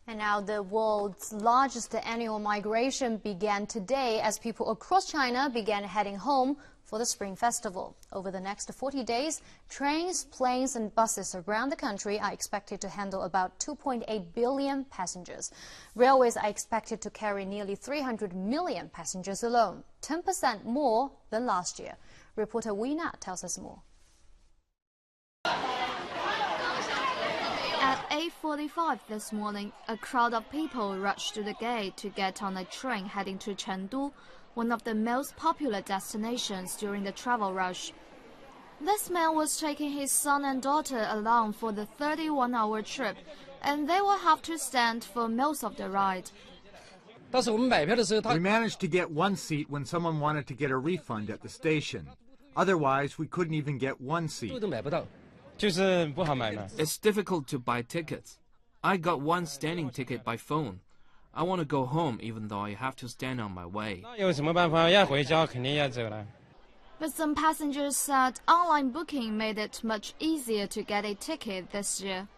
And now the world's largest annual migration began today as people across China began heading home for the Spring Festival. Over the next 40 days, trains, planes and buses around the country are expected to handle about 2.8 billion passengers. Railways are expected to carry nearly 300 million passengers alone, 10% more than last year. Reporter Wu Yina tells us more. At 8:45 this morning, a crowd of people rushed to the gate to get on a train heading to Chengdu, one of the most popular destinations during the travel rush. This man was taking his son and daughter along for the 31-hour trip, and they will have to stand for most of the ride. We managed to get one seat when someone wanted to get a refund at the station. Otherwise, we couldn't even get one seat. It's difficult to buy tickets. I got one standing ticket by phone. I want to go home even though I have to stand on my way. But some passengers said online booking made it much easier to get a ticket this year.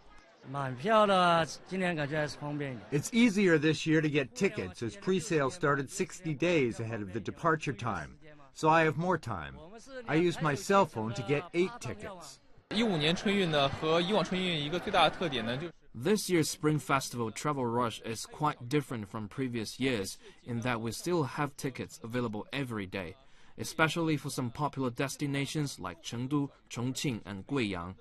It's easier this year to get tickets as pre-sale started 60 days ahead of the departure time, so I have more time. I used my cell phone to get 8 tickets. This year's Spring Festival travel rush is quite different from previous years in that we still have tickets available every day, especially for some popular destinations like Chengdu, Chongqing and Guiyang.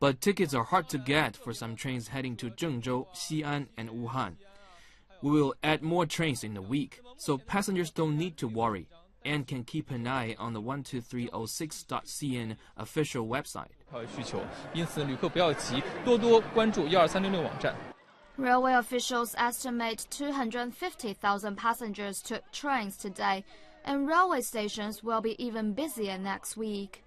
But tickets are hard to get for some trains heading to Zhengzhou, Xi'an and Wuhan. We will add more trains in a week, so passengers don't need to worry and can keep an eye on the 12306.cn official website. Railway officials estimate 250,000 passengers took trains today, and railway stations will be even busier next week.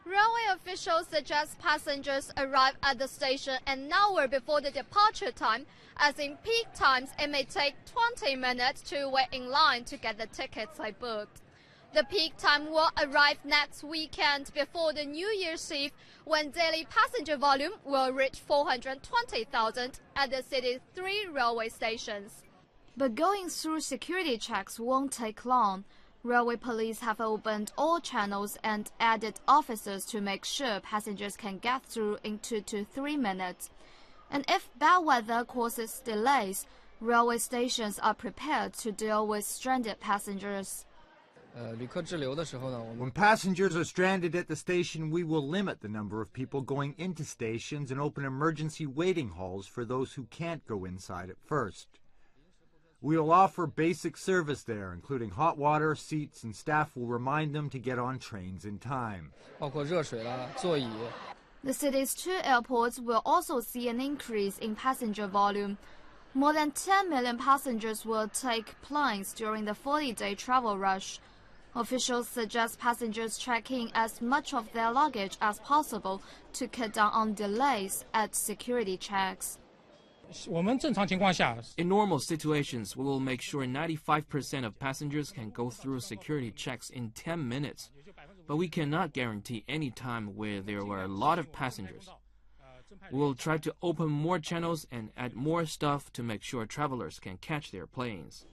Railway officials suggest passengers arrive at the station an hour before the departure time, as in peak times it may take 20 minutes to wait in line to get the tickets they booked. The peak time will arrive next weekend before the New Year's Eve, when daily passenger volume will reach 420,000 at the city's 3 railway stations. But going through security checks won't take long. Railway police have opened all channels and added officers to make sure passengers can get through in 2 to 3 minutes. And if bad weather causes delays, railway stations are prepared to deal with stranded passengers. When passengers are stranded at the station, we will limit the number of people going into stations and open emergency waiting halls for those who can't go inside at first. We will offer basic service there, including hot water, seats, and staff will remind them to get on trains in time. The city's 2 airports will also see an increase in passenger volume. More than 10 million passengers will take planes during the 40-day travel rush. Officials suggest passengers check in as much of their luggage as possible to cut down on delays at security checks. In normal situations, we will make sure 95% of passengers can go through security checks in 10 minutes. But we cannot guarantee any time where there were a lot of passengers. We will try to open more channels and add more staff to make sure travelers can catch their planes.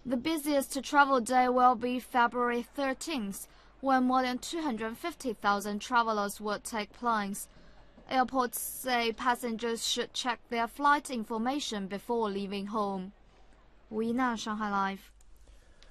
The busiest travel day will be February 13th, when more than 250,000 travelers will take planes. Airports say passengers should check their flight information before leaving home. Wu Yina, Shanghai Live.